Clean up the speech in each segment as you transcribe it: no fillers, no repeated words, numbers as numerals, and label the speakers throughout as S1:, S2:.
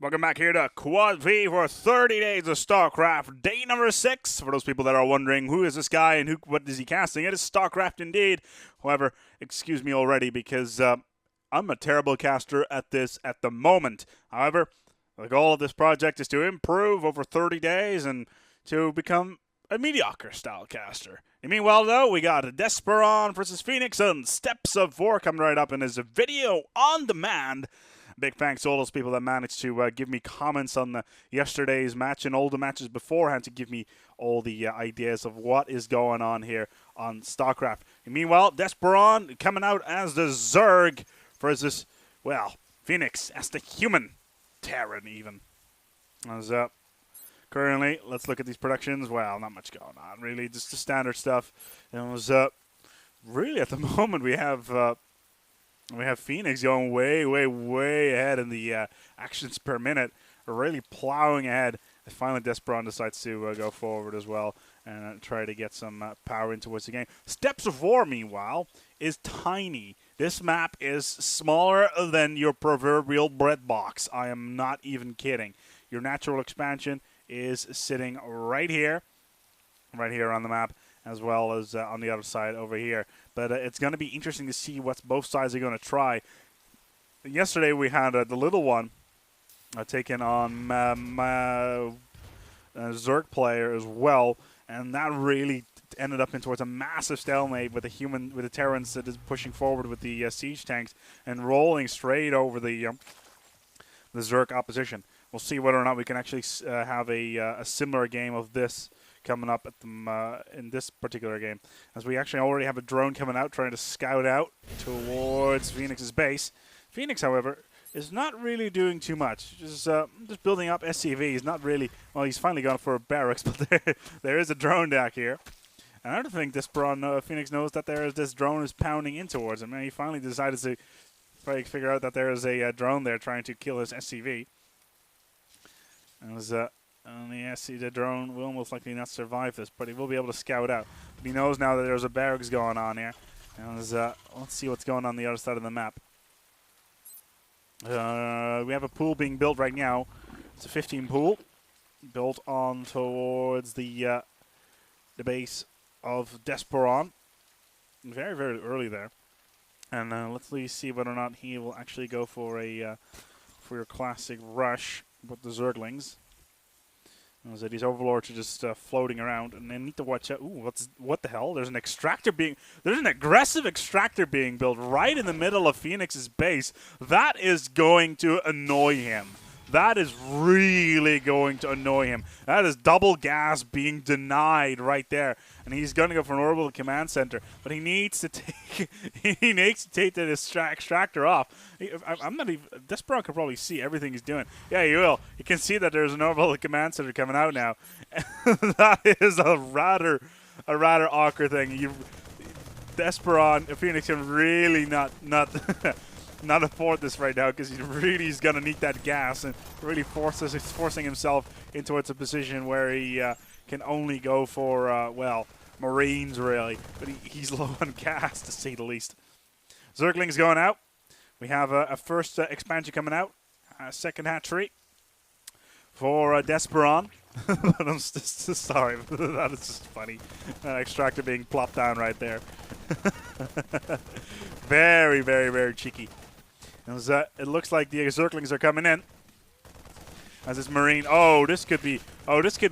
S1: Welcome back here to Quad V for 30 days of Starcraft, day number 6. For those people that are wondering who is this guy and what is he casting, it is Starcraft indeed. However, excuse me already because I'm a terrible caster at this at the moment. However, the goal of this project is to improve over 30 days and to become a mediocre style caster. You mean well though, we got Despiron versus Fenis and Steps of 4 coming right up in his video on demand. Big thanks to all those people that managed to give me comments on yesterday's match and all the matches beforehand to give me all the ideas of what is going on here on StarCraft. And meanwhile, Despiron coming out as the Zerg versus, well, Fenis as the human Terran even. As currently, let's look at these productions. Well, not much going on really, just the standard stuff. And it was really at the moment we have Fenis going way ahead in the actions per minute, really plowing ahead. And finally, Despiron decides to go forward as well and try to get some power in towards the game. Steps of War, meanwhile, is tiny. This map is smaller than your proverbial bread box. I am not even kidding. Your natural expansion is sitting right here on the map, as well as on the other side over here. But it's going to be interesting to see what both sides are going to try. Yesterday we had the little one taking on my Zerg player as well, and that really ended up in towards a massive stalemate with the Terrans that is pushing forward with the siege tanks and rolling straight over the Zerg opposition. We'll see whether or not we can actually have a similar game of this coming up at the, in this particular game, as we actually already have a drone coming out trying to scout out towards Fenis's base. Fenis, however, is not really doing too much. Just building up SCVs. Not really. Well, he's finally gone for a barracks, but there is a drone back here. Another thing, Fenis knows that this drone is pounding in towards him, and he finally decided to figure out that there is a drone there trying to kill his SCV. And the drone will most likely not survive this, but he will be able to scout out. But he knows now that there's a barracks going on here. And let's see what's going on the other side of the map. We have a pool being built right now. It's a 15 pool built on towards the base of Despiron. Very early there. And let's see whether or not he will actually go for your classic rush with the Zerglings. So these overlords are just floating around, and they need to watch out. Ooh, what the hell? There's an aggressive extractor being built right in the middle of Fenis's base. That is going to annoy him. That is really going to annoy him. That is double gas being denied right there, and he's going to go for an orbital command center. But he needs to take the extractor off. I'm not even. Despiron can probably see everything he's doing. Yeah, he will. You can see that there's an orbital command center coming out now. That is a rather awkward thing. Despiron, Fenis can really not not afford this right now, because he really is going to need that gas and really forcing himself into a position where he can only go for, well, Marines really. But he's low on gas, to say the least. Zergling's going out. We have a first expansion coming out. Second hatchery for Despiron. But I'm sorry, that is just funny. Extractor being plopped down right there. Very cheeky. It looks like the Zerglings are coming in. As this Marine, this could be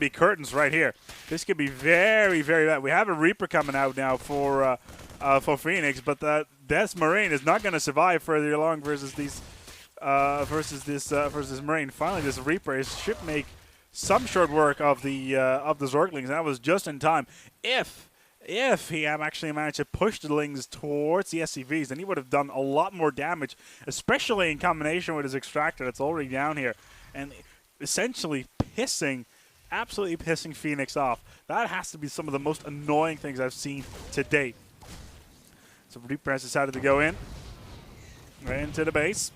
S1: curtains right here. This could be very bad. We have a Reaper coming out now for Fenis, but this Marine is not going to survive further along versus this Marine. Finally, this Reaper should make some short work of the Zerglings. That was just in time. If he had actually managed to push the Lings towards the SCVs, then he would have done a lot more damage, especially in combination with his extractor that's already down here, and essentially absolutely pissing Fenis off. That has to be some of the most annoying things I've seen to date. So Reaper has decided to go in, right into the base,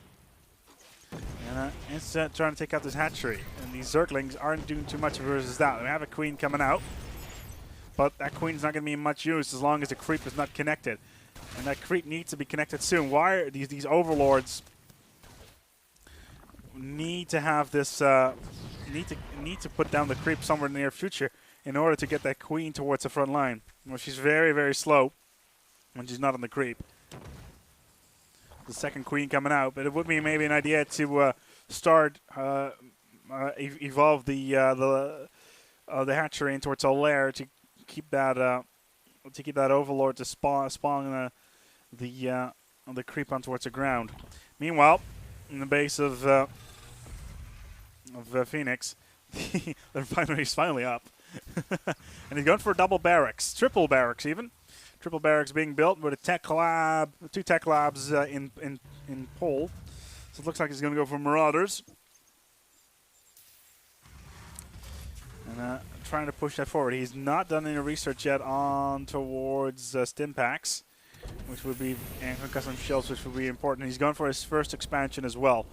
S1: and it's trying to take out this hatchery. And these Zerglings aren't doing too much versus that. We have a Queen coming out. But that Queen's not going to be much use as long as the creep is not connected. And that creep needs to be connected soon. Why are these overlords need to have this need to put down the creep somewhere in the near future in order to get that queen towards the front line. Well, she's very, very slow when she's not on the creep. The second queen coming out, but it would be maybe an idea to start evolve the hatchery in towards a lair to keep that overlord to spawn the creep on towards the ground. Meanwhile, in the base of Phoenix, the refinery is finally up, and he's going for double barracks, triple barracks even. Triple barracks being built with a tech lab, 2 tech labs in pole. So it looks like he's going to go for Marauders. And trying to push that forward. He's not done any research yet on towards stim packs, which would be, and custom shells, which would be important. He's gone for his first expansion as well.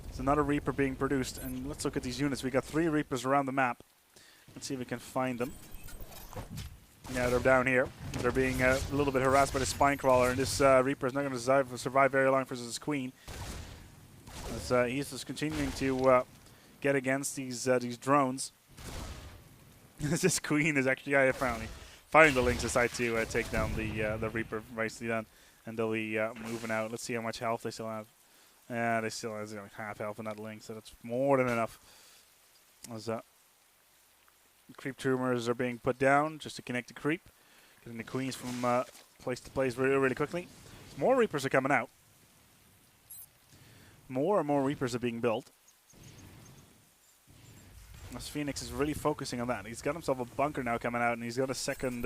S1: There's another Reaper being produced. And let's look at these units. We got 3 Reapers around the map. Let's see if we can find them. Yeah, they're down here. They're being a little bit harassed by the spine crawler, and this Reaper is not going to survive very long for his queen. As, he's just continuing to get against these drones. This queen is actually finally the Lynx decide to take down the Reaper nicely done, and they'll be moving out. Let's see how much health they still have. Yeah, they still have half health in that Lynx, so that's more than enough. As creep tumors are being put down just to connect the creep, getting the queens from place to place really, really quickly. More Reapers are coming out. More and more Reapers are being built. As Phoenix is really focusing on that. He's got himself a bunker now coming out, and he's got a second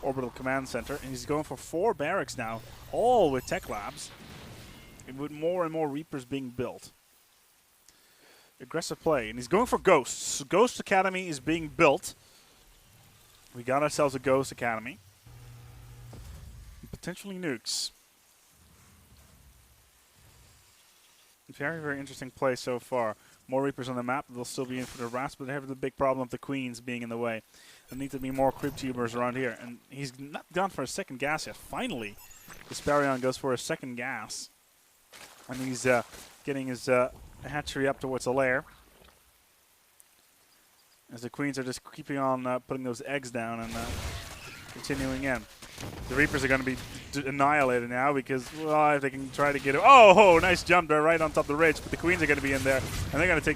S1: orbital command center, and he's going for 4 barracks now, all with tech labs, and with more and more Reapers being built. Aggressive play, and he's going for Ghosts. Ghost Academy is being built. We got ourselves a Ghost Academy. And potentially nukes. Very, very interesting play so far. More Reapers on the map. They'll still be in for the Rasp, but they have the big problem of the Queens being in the way. There need to be more Creep Tubers around here. And he's not gone for a second gas yet. Finally, Despiron goes for a second gas. And he's getting his hatchery up towards the lair. As the Queens are just keeping on putting those eggs down and continuing in. The Reapers are going to be annihilated now because, well, if they can try to get it. Oh, nice jump there right on top of the ridge. But the Queens are going to be in there, and they're going to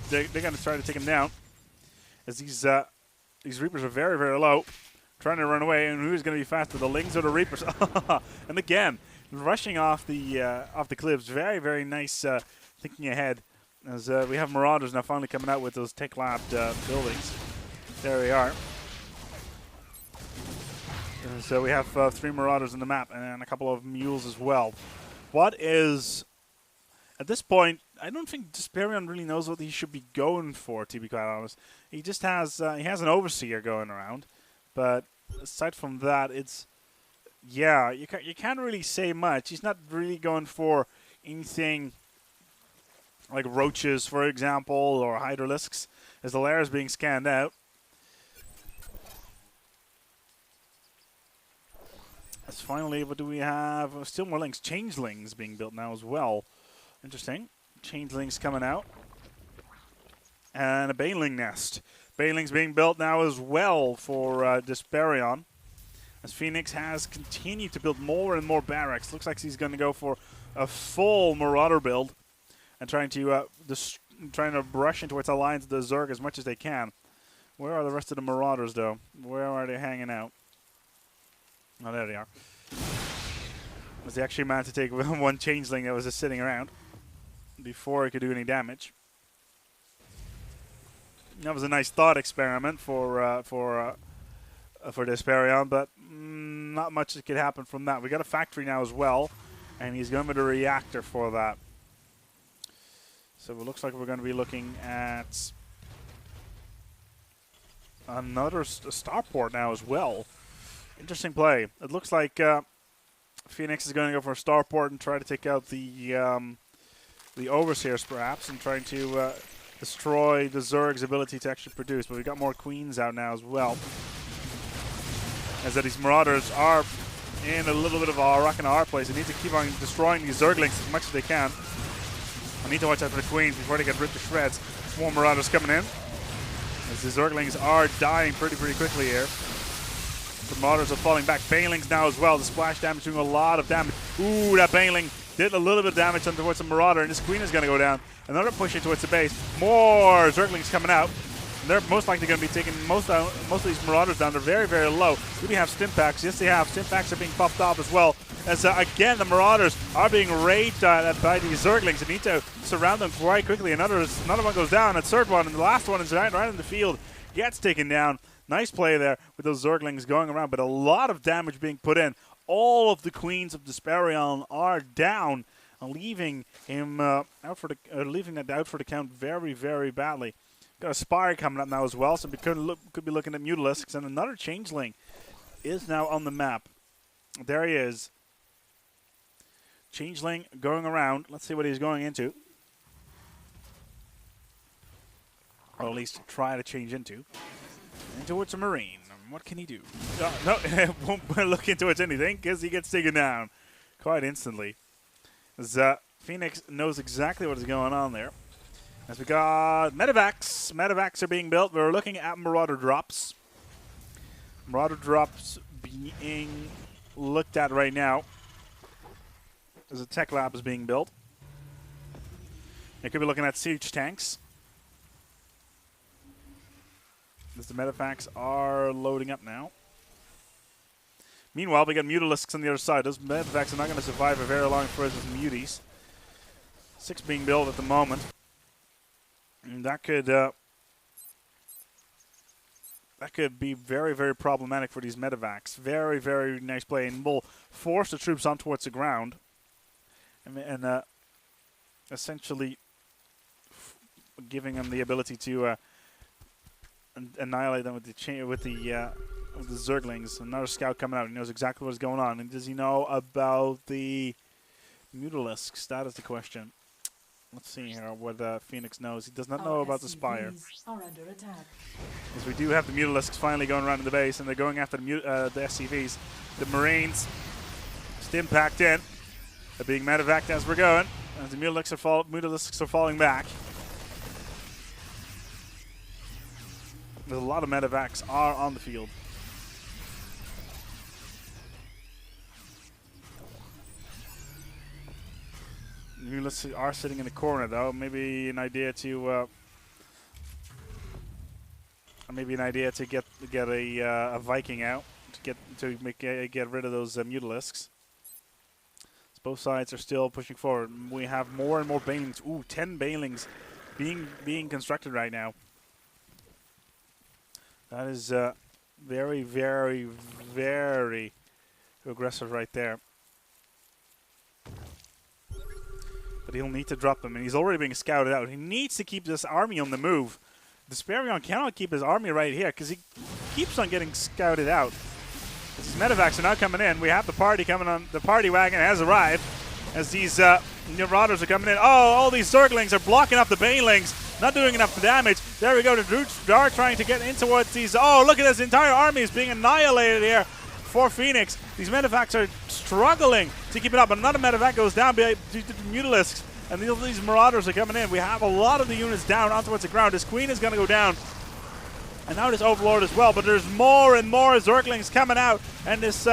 S1: they're going to try to take him down. As these Reapers are very, very low, trying to run away. And who's going to be faster, the Lings or the Reapers? And again, rushing off the cliffs. Very, very nice thinking ahead. As we have Marauders now finally coming out with those tech lab buildings. There we are. So we have 3 Marauders in the map and a couple of Mules as well. What is, at this point, I don't think Despiron really knows what he should be going for, to be quite honest. He just has, he has an Overseer going around, but aside from that, it's, yeah, you can't really say much. He's not really going for anything like Roaches, for example, or Hydralisks, as the lair is being scanned out. As finally, what do we have? Still more Lynx. Changelings being built now as well. Interesting. Changelings coming out. And a Baneling nest. Banelings being built now as well for Despiron. As Phoenix has continued to build more and more barracks. Looks like he's going to go for a full Marauder build. And trying to brush in towards the lines of the Zerg as much as they can. Where are the rest of the Marauders, though? Where are they hanging out? Oh, there they are. Was they actually managed to take one Changeling that was just sitting around before he could do any damage. That was a nice thought experiment for Despiron, but not much that could happen from that. We got a factory now as well, and he's going with a reactor for that. So it looks like we're going to be looking at another starport now as well. Interesting play. It looks like Phoenix is going to go for a starport and try to take out the Overseers, perhaps, and trying to destroy the Zerg's ability to actually produce. But we've got more Queens out now as well. As that these Marauders are in a little bit of a rock and a hard place. They need to keep on destroying these Zerglings as much as they can. I need to watch out for the Queens before they get ripped to shreds. More Marauders coming in. As the Zerglings are dying pretty quickly here. The Marauders are falling back. Banelings now as well. The splash damage doing a lot of damage. Ooh, that Baneling did a little bit of damage towards the Marauder, and this Queen is going to go down. Another push towards the base. More Zerglings coming out. And they're most likely going to be taking most of these Marauders down. They're very low. Do we have stim packs? Yes, they have. Stim packs are being popped off as well. As again, the Marauders are being raided by these Zerglings. They need to surround them quite quickly. Another one goes down. A third one, and the last one is right in the field. Gets taken down. Nice play there with those Zerglings going around, but a lot of damage being put in. All of the Queens of Despiron are down, leaving him out for the count very badly. Got a Spire coming up now as well, so we could be looking at Mutalisks, and another Changeling is now on the map. There he is. Changeling going around. Let's see what he's going into. Or at least try to change into. Towards a Marine. What can he do? No, won't look into it anything because he gets taken down quite instantly. As Fenis knows exactly what is going on there. As we got Medivacs. Medivacs are being built. We're looking at Marauder drops. Marauder drops being looked at right now. As a tech lab is being built. You could be looking at siege tanks. As the Medivacs are loading up now. Meanwhile, we got Mutalisks on the other side. Those Medivacs are not going to survive a very long phase with Muties. 6 being built at the moment. And that could be very problematic for these Medivacs. Very nice play. And will force the troops on towards the ground. And essentially giving them the ability to annihilate them with the Zerglings. Another scout coming out. He knows exactly what's going on. And does he know about the Mutalisks? That is the question. Let's see here what Fenis knows. He does not know about the Spire.
S2: Are under attack.
S1: As we do have the Mutalisks finally going around in the base, and they're going after the SCVs. The Marines stim packed in. They're being medevaced as we're going. As the Mutalisks are falling back. There's a lot of medevacs are on the field. Mutalisks are sitting in the corner though. Maybe an idea to get a Viking out to get rid of those Mutalisks. Both sides are still pushing forward. We have more and more Banelings. Ooh, 10 Banelings being constructed right now. That is very aggressive right there. But he'll need to drop them, and he's already being scouted out. He needs to keep this army on the move. Despiron cannot keep his army right here because he keeps on getting scouted out. These medevacs are not coming in. We have the party coming on. The party wagon has arrived as these Marauders are coming in. Oh, all these Zerglings are blocking up the Banelings. Not doing enough damage. There we go. The Droots are trying to get in towards these. Oh, look at this. Entire army is being annihilated here for Fenis. These medevacs are struggling to keep it up. Another medevac goes down due to the Mutalisks. And these Marauders are coming in. We have a lot of the units down on towards the ground. This Queen is going to go down. And now this Overlord as well, but there's more and more Zerglings coming out, and this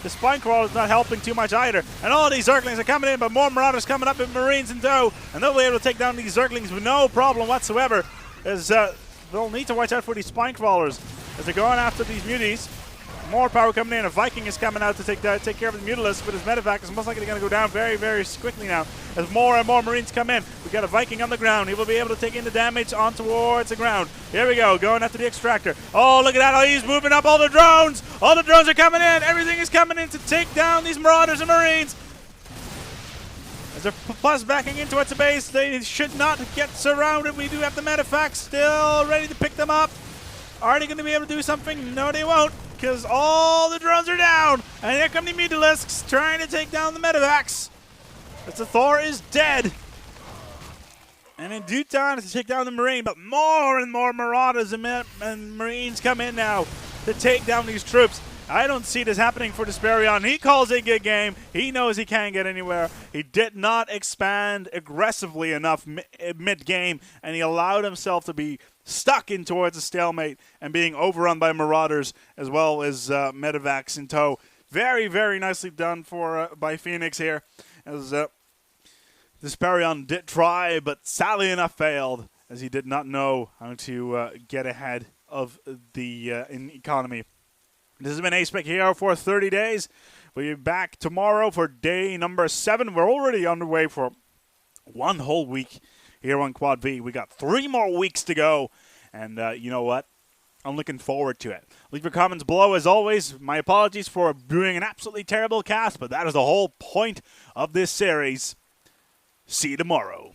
S1: Spine Crawler is not helping too much either. And all these Zerglings are coming in, but more Marauders coming up with Marines in tow, and they'll be able to take down these Zerglings with no problem whatsoever, as they'll need to watch out for these Spine Crawlers as they're going after these Muties. More power coming in. A Viking is coming out to take care of the Mutalisks, but his medevac is most likely going to go down very quickly now as more and more Marines come in. We got a Viking on the ground. He will be able to take in the damage on towards the ground. Here we go, going after the extractor. Oh, look at that. Oh, he's moving up all the drones. All the drones are coming in. Everything is coming in to take down these Marauders and Marines. As they're plus backing in towards the base, they should not get surrounded. We do have the medevacts still ready to pick them up. Are they going to be able to do something? No, they won't, because all the drones are down. And here come the Mutalisks trying to take down the medevacs. As the Thor is dead. And in due time to take down the Marine, but more and more Marauders and Marines come in now to take down these troops. I don't see this happening for Despiron. He calls it a good game. He knows he can't get anywhere. He did not expand aggressively enough mid-game, and he allowed himself to be stuck in towards a stalemate and being overrun by Marauders as well as Medivacs in tow. Very, very nicely done by Fenis here. As Despiron did try, but sadly enough failed, as he did not know how to get ahead of the economy. This has been A-Spec here for 30 days. We'll be back tomorrow for day number 7. We're already underway for one whole week here on Quad V. We got 3 more weeks to go, and you know what? I'm looking forward to it. Leave your comments below as always. My apologies for doing an absolutely terrible cast, but that is the whole point of this series. See you tomorrow.